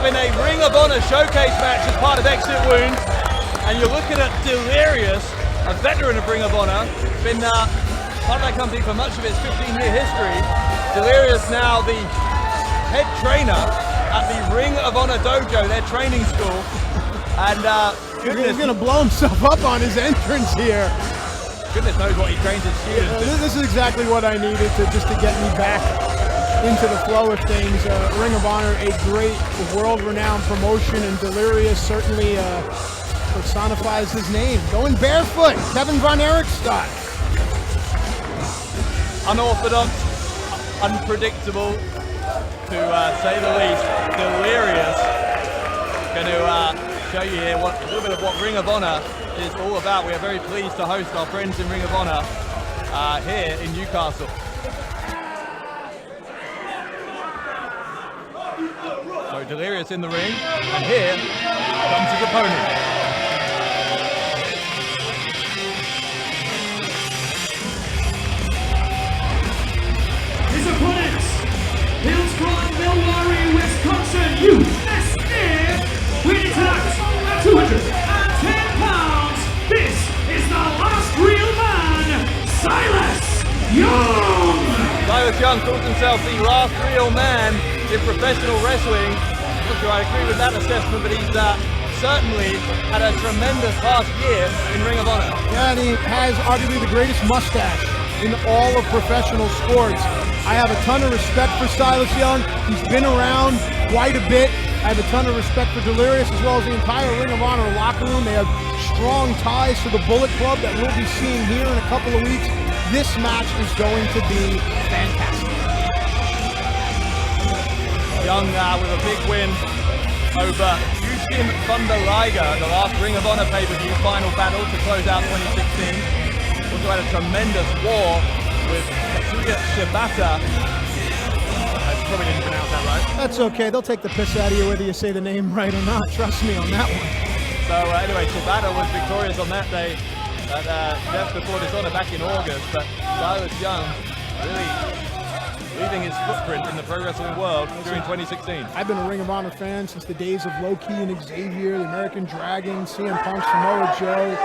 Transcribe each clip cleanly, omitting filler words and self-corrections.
having a Ring of Honor showcase match as part of Exit Wounds, and you're looking at Delirious, a veteran of Ring of Honor, been part of that company for much of its 15-year history. Delirious now the head trainer at the Ring of Honor dojo, their training school, and he's gonna blow himself up on his entrance here. Goodness knows what he trains his students. This is exactly what I needed to get me back into the flow of things. Ring of Honor, a great world-renowned promotion, and Delirious certainly personifies his name. Going barefoot, Kevin Von Erich style. Unorthodox, unpredictable, to say the least. Delirious. Going to show you here a little bit of what Ring of Honor is all about. We are very pleased to host our friends in Ring of Honor here in Newcastle. So Delirious in the ring, and here comes his opponent. His opponent hails from Milwaukee, Wisconsin, USA, weighing in at 210 pounds. This is the last real man, Silas Young. Silas Young calls himself the last real man in professional wrestling. I'm not sure I agree with that assessment, but he's certainly had a tremendous past year in Ring of Honor. Yeah, and he has arguably the greatest mustache in all of professional sports. I have a ton of respect for Silas Young. He's been around quite a bit. I have a ton of respect for Delirious as well as the entire Ring of Honor locker room. They have strong ties to the Bullet Club that we'll be seeing here in a couple of weeks. This match is going to be fantastic. Young with a big win over Yushin Thunder Liger, the last Ring of Honor pay-per-view final battle to close out 2016. Also had a tremendous war with Katsuya Shibata. I probably didn't pronounce that right. That's okay. They'll take the piss out of you whether you say the name right or not. Trust me on that one. So anyway, Shibata was victorious on that day at Death Before Dishonor back in August, but Silas Young really leaving his footprint in the pro wrestling world during 2016. I've been a Ring of Honor fan since the days of Low-Ki and Xavier, the American Dragon, CM Punk, Samoa Joe,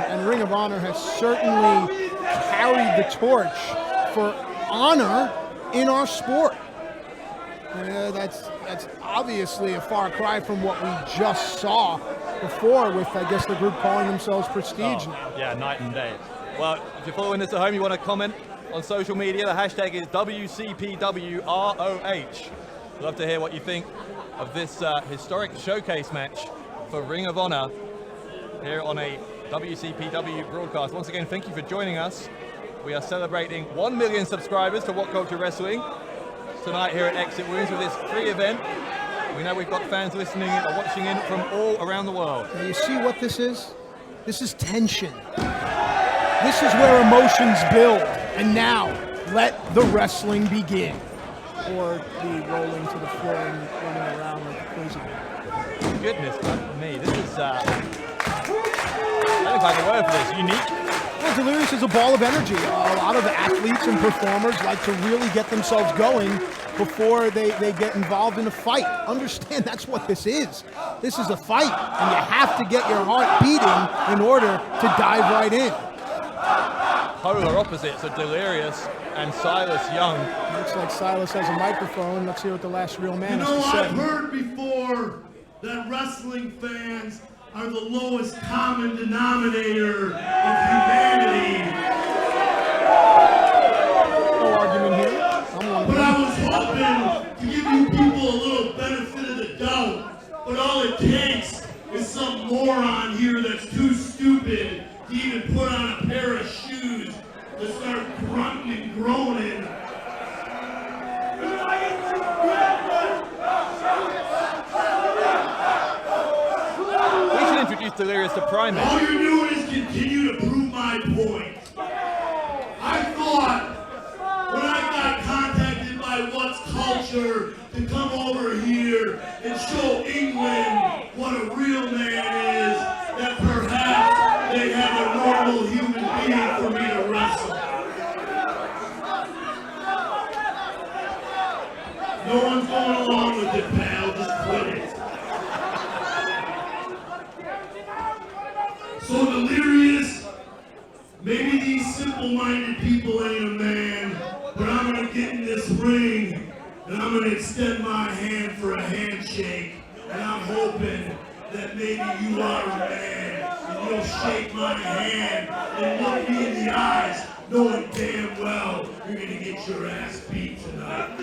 and Ring of Honor has certainly carried the torch for honor in our sport. That's obviously a far cry from what we just saw before with, I guess, the group calling themselves Prestige now. Yeah, night and day. Well, if you're following this at home, you want to comment on social media, the hashtag is WCPWROH. I'd love to hear what you think of this historic showcase match for Ring of Honor here on a WCPW broadcast. Once again, thank you for joining us. We are celebrating 1 million subscribers to What Culture Wrestling tonight here at Exit Wounds with this free event. We know we've got fans listening or watching in from all around the world. Now you see what this is? This is tension. This is where emotions build. And now, let the wrestling begin. Or the rolling to the floor and running around like a crazy man. Goodness me, this is, I don't find a word for this, unique. Well, Delirious is a ball of energy. A lot of athletes and performers like to really get themselves going before they get involved in a fight. Understand, that's what this is. This is a fight, and you have to get your heart beating in order to dive right in. Polar opposites of Delirious and Silas Young. Looks like Silas has a microphone. Let's hear what the last real man has to say. I've heard before that wrestling fans are the lowest common denominator of humanity. No argument here. But I was hoping to give you people a little benefit of the doubt. But all it takes is some moron here that's too stupid to even put on a pair of shoes to start grunting and groaning. We should introduce Delirious to Primate. All you're doing is continue to prove my point. I thought when I got contacted by What's Culture to come over here and show England what a real man is, that perhaps they have a normal human being for me to wrestle. No one's going along with it, pal. Just quit it. maybe these simple-minded people ain't a man, but I'm gonna get in this ring and I'm gonna extend my hand for a handshake, and I'm hoping that maybe you are a man and you'll shake my hand and look me in the eyes, knowing damn well you're gonna get your ass beat tonight.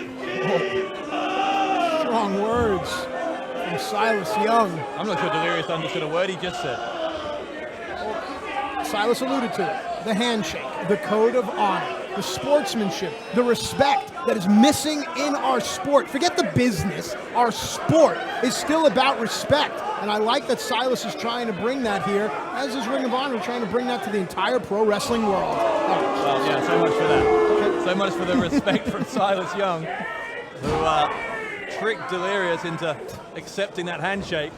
Strong words from Silas Young. I'm not sure Delirious understood a word he just said. Silas alluded to it. The handshake, the code of honor, the sportsmanship, the respect that is missing in our sport. Forget the business. Our sport is still about respect. And I like that Silas is trying to bring that here, as is Ring of Honor trying to bring that to the entire pro wrestling world. Well, yeah, so much for that. So much for the respect from Silas Young, who tricked Delirious into accepting that handshake.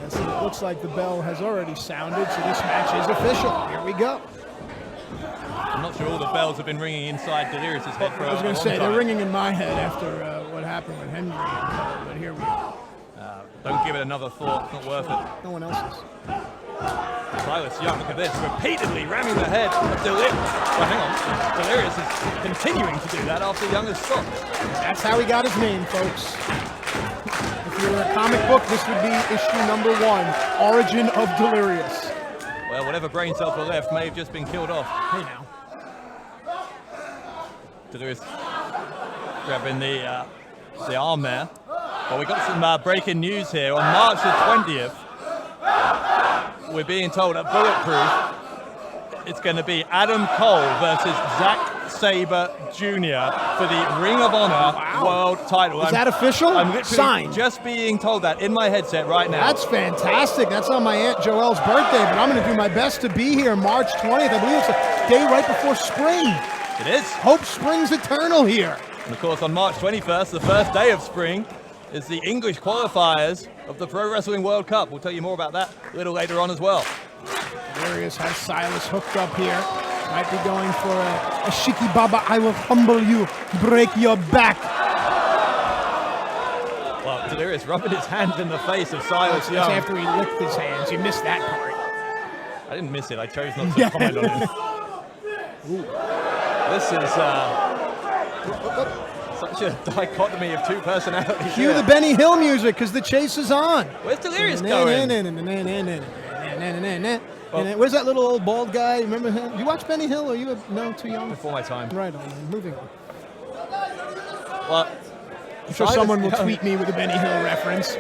Yes, and it looks like the bell has already sounded, so this match is official. Here we go. I'm not sure all the bells have been ringing inside Delirious's head for a long time. I was going to say, they're ringing in my head after what happened with Henry, but here we go. Don't give it another thought, it's not worth it. No one else's. Silas Young, look at this, repeatedly ramming the head of Delirious. Well, hang on, Delirious is continuing to do that after Young has stopped. That's how he got his name, folks. If you were a comic book, this would be issue number 1, Origin of Delirious. Well, whatever brain cells were left may have just been killed off. Hey now. Delirious grabbing the arm there. Well, we got some breaking news here. On March the 20th, we're being told at Bulletproof it's going to be Adam Cole versus Zack Sabre Jr. for the Ring of Honor World title. Is that official? I'm literally Signed. just being told that in my headset right now. That's fantastic. That's on my Aunt Joelle's birthday, but I'm going to do my best to be here March 20th. I believe it's a day right before spring. It is. Hope springs eternal here. And of course, on March 21st, the first day of spring, is the English qualifiers of the Pro Wrestling World Cup. We'll tell you more about that a little later on as well. Delirious has Silas hooked up here. Might be going for a Shiki Baba, I will humble you, break your back. Well, Delirious rubbing his hands in the face of Silas That's Young. after he licked his hands. You missed that part. I didn't miss it. I chose not to comment on it. This is such a dichotomy of two personalities. Cue the Benny Hill music, because the chase is on. Where's Delirious going? Where's that little old bald guy? Remember him? You watch Benny Hill, or you no, too young? Before my time. Right on. Moving on. Well, I'm sure someone will tweet me with a Benny Hill reference.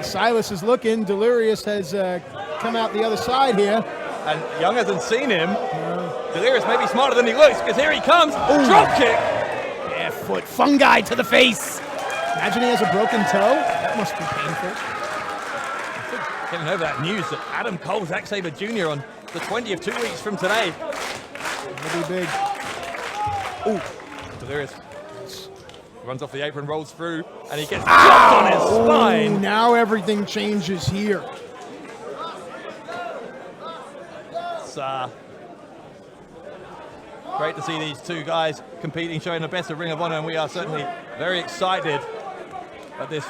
Silas is looking. Delirious has come out the other side here. And Young hasn't seen him. Delirious may be smarter than he looks, because here he comes. Drop kick. Yeah, foot. Fungi to the face. Imagine he has a broken toe. That must be painful. Getting over that news that Adam Cole, Zack Sabre Jr. on the 20th, 2 weeks from today. It'll be big. Ooh, Delirious runs off the apron, rolls through, and he gets dropped on his spine. Now everything changes here. It's great to see these two guys competing, showing the best of Ring of Honor, and we are certainly very excited at this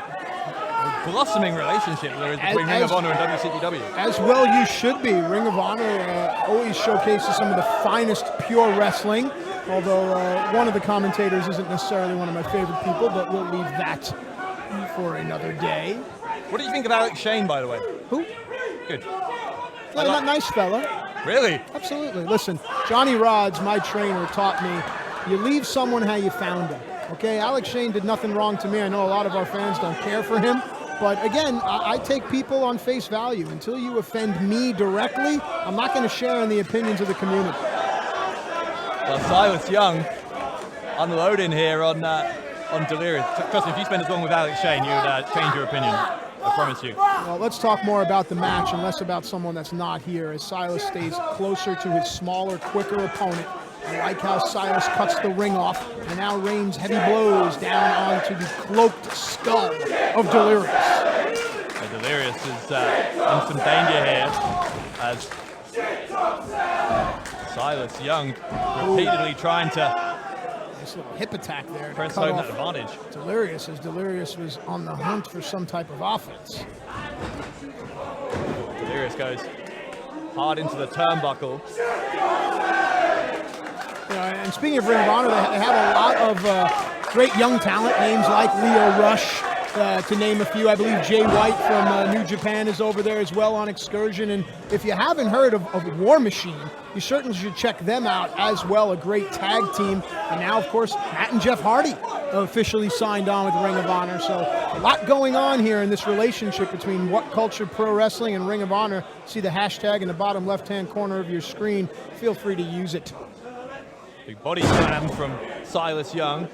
blossoming relationship there is between Ring of Honor and WCW. As well you should be. Ring of Honor always showcases some of the finest pure wrestling, although one of the commentators isn't necessarily one of my favorite people, but we'll leave that for another day. What do you think of Alex Shane, by the way? Who? Good. Well, nice fella. Really? Absolutely. Listen, Johnny Rods, my trainer, taught me you leave someone how you found them. Okay, Alex Shane did nothing wrong to me. I know a lot of our fans don't care for him. But again, I take people on face value. Until you offend me directly, I'm not going to share in the opinions of the community. Well, Silas Young unloading here on Delirious. Trust me, if you spend as long with Alex Shane, you'd change your opinion. I promise you. Well, let's talk more about the match and less about someone that's not here, as Silas stays closer to his smaller, quicker opponent. I like how Silas cuts the ring off and now rains heavy blows down onto the cloaked skull of Delirious. Delirious is in some danger here as Silas Young repeatedly trying to nice little hip attack there. Press home that advantage. Delirious, as Delirious was on the hunt for some type of offense. Delirious goes hard into the turnbuckle. And speaking of Ring of Honor, they have a lot of great young talent, names like Leo Rush, to name a few. I believe Jay White from New Japan is over there as well on excursion. And if you haven't heard of War Machine, you certainly should check them out as well, a great tag team. And now, of course, Matt and Jeff Hardy officially signed on with Ring of Honor. So a lot going on here in this relationship between What Culture Pro Wrestling and Ring of Honor. See the hashtag in the bottom left-hand corner of your screen. Feel free to use it. Big body slam from Silas Young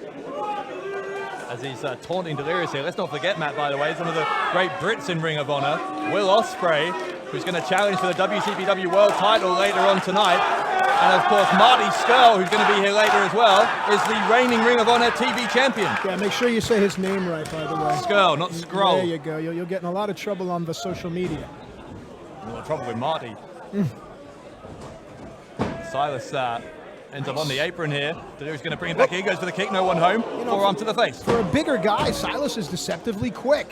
as he's taunting Delirious here. Let's not forget, Matt, by the way, some of the great Brits in Ring of Honor. Will Ospreay, who's going to challenge for the WCPW World title later on tonight. And of course, Marty Scurll, who's going to be here later as well, is the reigning Ring of Honor TV champion. Yeah, make sure you say his name right, by the way. Scurll, not Scroll. There you go. You'll get in a lot of trouble on the social media. A lot of trouble with Marty. Silas ends up on the apron here. Delirious going to bring it back. He goes for the kick, no one home. Forearm to the face. For a bigger guy, Silas is deceptively quick.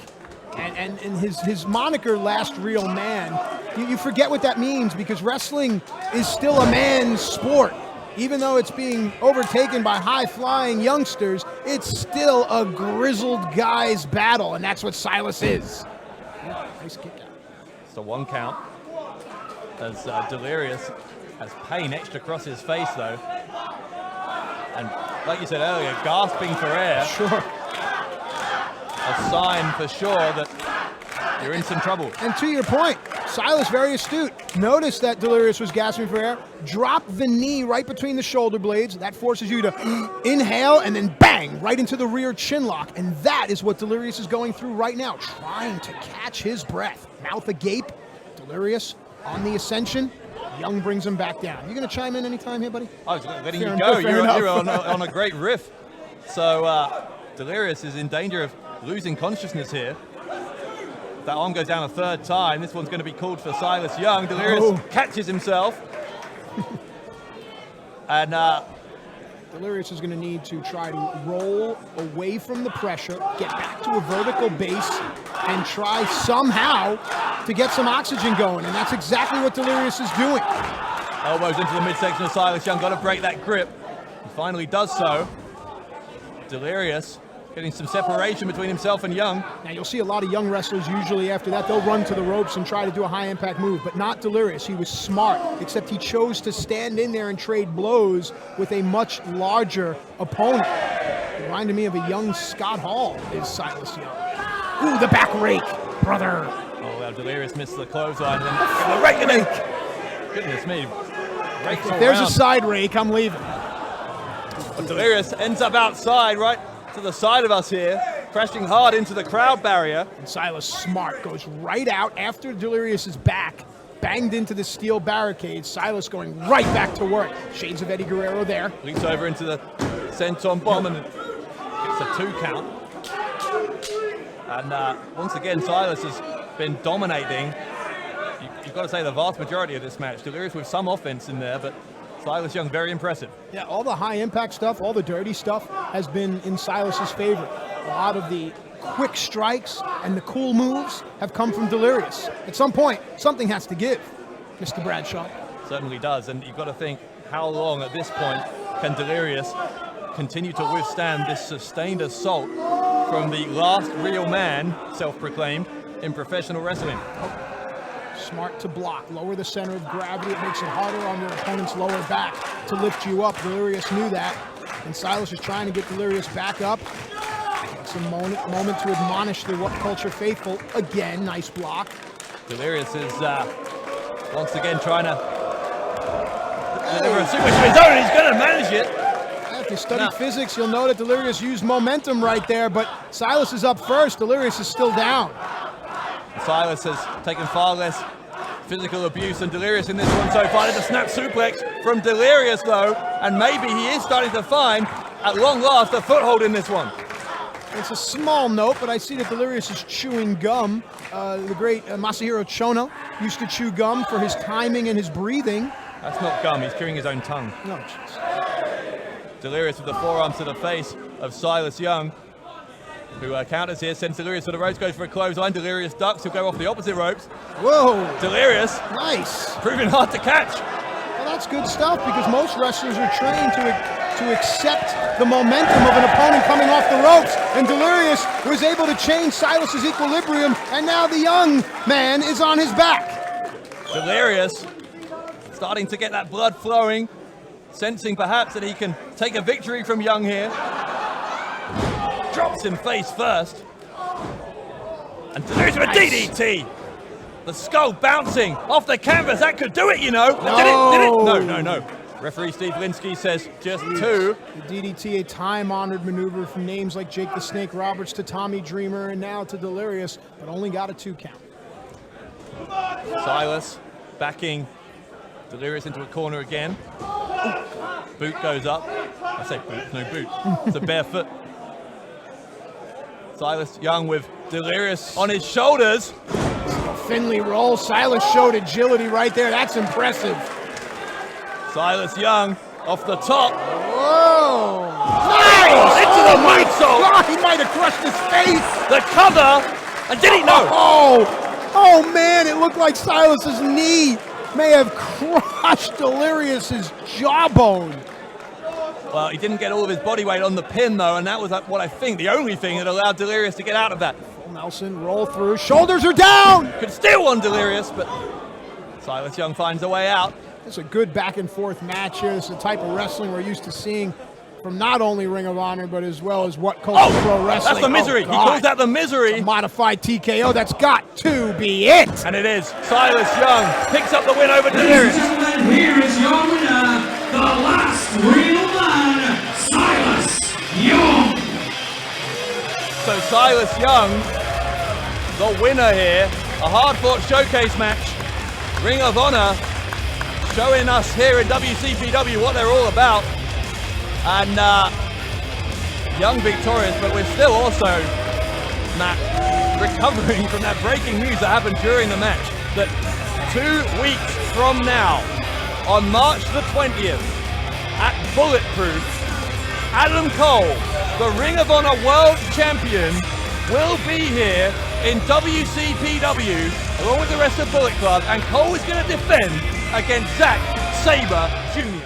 And his moniker, Last Real Man, you forget what that means, because wrestling is still a man's sport. Even though it's being overtaken by high-flying youngsters, it's still a grizzled guy's battle, and that's what Silas is. Nice kick out. It's a 1 count as Delirious has pain etched across his face, though. And like you said earlier, gasping for air. Sure. A sign for sure that you're in some trouble. And to your point, Silas, very astute. Notice that Delirious was gasping for air. Drop the knee right between the shoulder blades. That forces you to inhale and then bang, right into the rear chin lock. And that is what Delirious is going through right now, trying to catch his breath. Mouth agape. Delirious on the ascension. Young brings him back down. You going to chime in anytime here, buddy? I was letting you go. You're on a great riff. So Delirious is in danger of losing consciousness here. If that arm goes down a third time, this one's going to be called for Silas Young. Delirious catches himself. And Delirious is going to need to try to roll away from the pressure, get back to a vertical base, and try somehow to get some oxygen going. And that's exactly what Delirious is doing. Elbows into the midsection of Silas Young. Got to break that grip. He finally does so. Delirious getting some separation between himself and Young. Now you'll see a lot of young wrestlers usually after that, they'll run to the ropes and try to do a high impact move, but not Delirious. He was smart, except he chose to stand in there and trade blows with a much larger opponent. Reminded me of a young Scott Hall is Silas Young. Ooh, the back rake, brother. Oh, well, Delirious missed the clothesline and then the rake. Goodness me. Rakes all if there's around. A side rake, I'm leaving. But Delirious ends up outside, right to the side of us here, crashing hard into the crowd barrier. And Silas smart goes right out after Delirious's back, banged into the steel barricade. Silas going right back to work. Shades of Eddie Guerrero there. Leaps over into the senton bomb and gets a 2 count. And once again, Silas has been dominating. You've got to say the vast majority of this match. Delirious with some offense in there, but Silas Young, very impressive. Yeah, all the high impact stuff, all the dirty stuff has been in Silas's favor. A lot of the quick strikes and the cool moves have come from Delirious. At some point, something has to give, Mr. Bradshaw. Certainly does, and you've got to think, how long at this point can Delirious continue to withstand this sustained assault from the last real man, self-proclaimed, in professional wrestling? Smart to block, lower the center of gravity. It makes it harder on your opponent's lower back to lift you up. Delirious knew that, and Silas is trying to get Delirious back up. It's a moment to admonish the What Culture faithful. Again, nice block. Delirious is once again trying to deliver a super to his own, and he's going to manage it. If you study physics, you'll know that Delirious used momentum right there, but Silas is up first. Delirious is still down. Silas has taken far less physical abuse than Delirious in this one so far. There's a snap suplex from Delirious, though, and maybe he is starting to find, at long last, a foothold in this one. It's a small note, but I see that Delirious is chewing gum. The great Masahiro Chono used to chew gum for his timing and his breathing. That's not gum, he's chewing his own tongue. No, jeez. Delirious with the forearms to the face of Silas Young, who counters here, sends Delirious for the ropes, goes for a clothesline. Delirious ducks, he'll go off the opposite ropes. Whoa. Delirious. Nice. Proving hard to catch. Well, that's good stuff because most wrestlers are trained to accept the momentum of an opponent coming off the ropes. And Delirious was able to change Silas's equilibrium, and now the young man is on his back. Delirious starting to get that blood flowing, sensing perhaps that he can take a victory from Young here. Drops him face first. And Delirious with a DDT. The skull bouncing off the canvas. That could do it, you know. No. Did it? No. Referee Steve Linsky says just 2. The DDT, a time-honored maneuver from names like Jake the Snake Roberts to Tommy Dreamer and now to Delirious, but only got a 2 count. Silas backing Delirious into a corner again. Ooh. Boot goes up. I say boot, no boot. It's a bare foot. Silas Young with Delirious on his shoulders. Finley roll. Silas showed agility right there. That's impressive. Silas Young off the top. Whoa! Nice! Into the moonsault. God, he might have crushed his face. The cover. And did he? No. Oh man! It looked like Silas's knee may have crushed Delirious's jawbone. Well, he didn't get all of his body weight on the pin though, and that was what I think the only thing that allowed Delirious to get out of that. Nelson roll through. Shoulders are down. Could steal one, Delirious, but Silas Young finds a way out. It's a good back and forth match here. It's the type of wrestling we're used to seeing from not only Ring of Honor, but as well as what Culture Pro Wrestling. That's the misery. He calls that the misery. A modified TKO. That's got to be it. And it is. Silas Young picks up the win over Delirious. Ladies and gentlemen, here is your winner, the last real man, Silas Young. So Silas Young, the winner here. A hard-fought showcase match. Ring of Honor showing us here in WCPW what they're all about. And Young victorious, but we're still also, Matt, recovering from that breaking news that happened during the match. That 2 weeks from now, on March the 20th, at Bulletproof, Adam Cole, the Ring of Honor World Champion, will be here in WCPW, along with the rest of Bullet Club, and Cole is going to defend against Zack Sabre Jr.